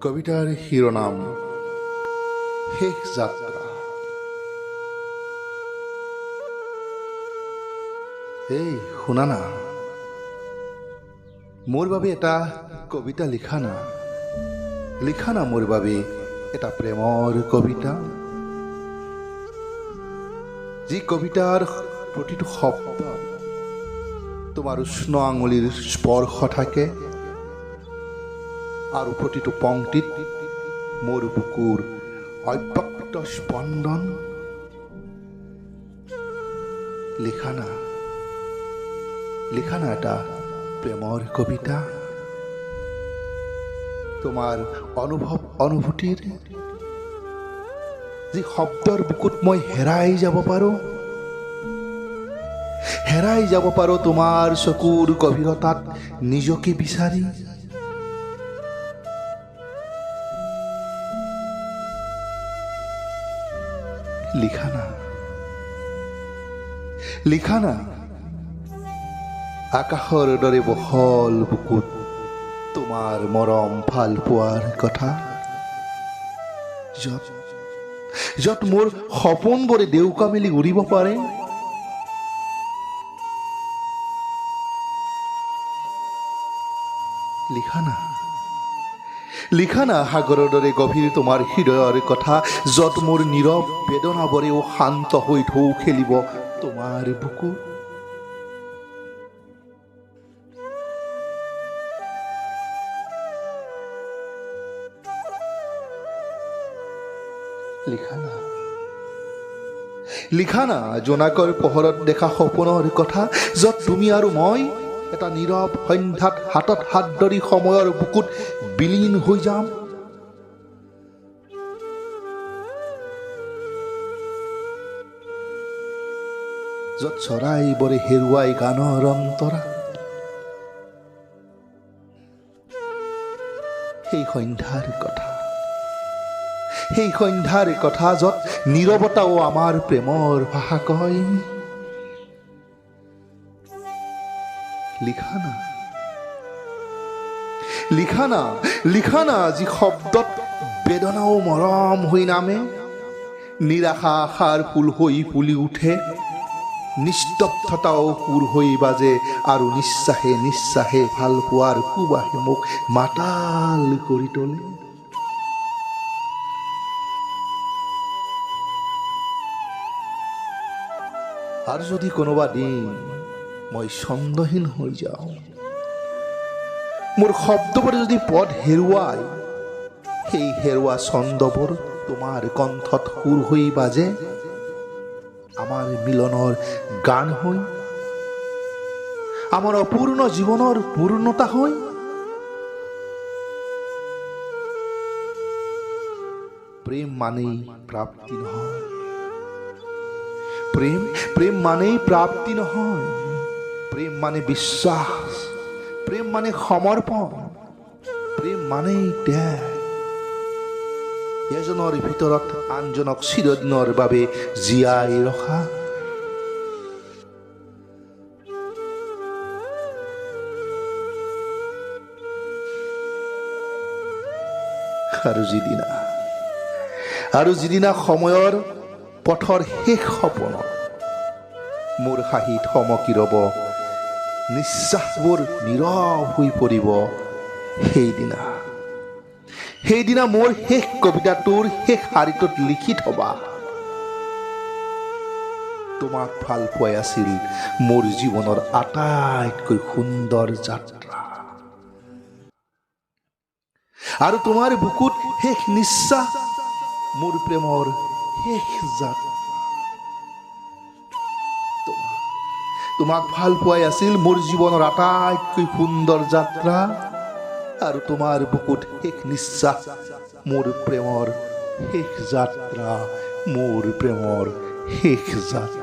কবিতাৰ শিৰোনাম শেষ যাত্ৰা। এই শুনা না, মোৰ বাবে এটা কবিতা লিখা না মোৰ বাবে এটা প্ৰেমৰ কবিতা, যি কবিতাৰ প্ৰতিটো শব্দ তোমাৰ উষ্ণ আঙুলিৰ স্পৰ্শ থাকে আৰু প্ৰতিটো পংক্তিত মোৰ বুকুৰ অব্যক্ত স্পন্দন। লিখা না এটা প্ৰেমৰ কবিতা, তোমাৰ অনুভূতিৰ যি শব্দৰ বুকুত মই হেৰাই যাব পাৰো তোমাৰ চকুৰ গভীৰতাত নিজকে বিচাৰি। লিখা না আকাশৰ দৰে বহল বুকুত তোমাৰ মৰম ভাল পোৱাৰ কথা, য'ত মোৰ সপোনবোৰে দেউকা মেলি উৰিব পাৰে। লিখা না সাগৰৰ দৰে গভীৰ তোমাৰ হৃদয়ৰ কথা, য'ত মোৰ নীৰৱ বেদনাবোৰেও শান্ত হৈ ঢৌ খেলিব তোমাৰ বুকু। লিখা না জোনাকৰ পোহৰত দেখা সপোনৰ কথা, য'ত তুমি আৰু মই এটা নীৰৱ সন্ধ্যাত হাতত হাত ধৰি সময়ৰ বুকুত বিলীন হৈ যাম। য'ত চৰাইবোৰে হেৰুৱাই গানৰ অন্তৰা, সেই সন্ধ্যাৰ কথা য'ত নীৰৱতাও আমাৰ প্ৰেমৰ ভাষা কয়। লিখা না যি শব্দত বেদনাও মৰম হৈ নামে, নিৰাশা আশাৰ ফুল হৈ ফুলি উঠে, নিস্তব্ধতাও সুৰ হৈ বাজে, আৰু নিশ্বাসে ভাল পোৱাৰ সুবাসে মোক মাতাল কৰি তোলে। আৰু যদি কোনোবা দিন মই ছন্দহীন হৈ যাওঁ, মোৰ শব্দবোৰ যদি পদ হেৰুৱাই, সেই হেৰুৱা ছন্দবোৰ তোমাৰ কণ্ঠত সুৰ হৈ বাজে, আমাৰ মিলনৰ গান হৈ, আমাৰ অপূৰ্ণ জীৱনৰ পূৰ্ণতা হৈ। প্ৰেম মানেই প্ৰাপ্তি নহয়, প্ৰেম মানেই প্ৰাপ্তি নহয়, প্ৰেম মানে বিশ্বাস, প্ৰেম মানে সমৰ্পণ, প্ৰেম মানেই ত্যাগ। এজনৰ ভিতৰত আনজনক চিৰদিনৰ বাবে জীয়াই ৰখা। আৰু যিদিনা সময়ৰ পথৰ শেষ সপোনত মোৰ হাঁহিত থমকি ৰব, নিশ্বাসবোৰ নীৰৱ হৈ পৰিব, সেইদিনা মোৰ শেষ কবিতাটোৰ শেষ শাৰীটোত লিখি থবা, তোমাক ভাল পোৱাই আছিল মোৰ জীৱনৰ আটাইতকৈ সুন্দৰ যাত্ৰা। আৰু তোমাৰ বুকুত শেষ নিশ্বাস মোৰ প্ৰেমৰ শেষ যাত্ৰা। তোমাক ভাল পোৱাই আছিল মোৰ জীৱনৰ আটাইতকৈ সুন্দৰ যাত্ৰা, আৰু তোমাৰ বুকুত শেষ নিশ্বাস মোৰ প্ৰেমৰ শেষ যাত্ৰা, মোৰ প্ৰেমৰ শেষ যাত্ৰা।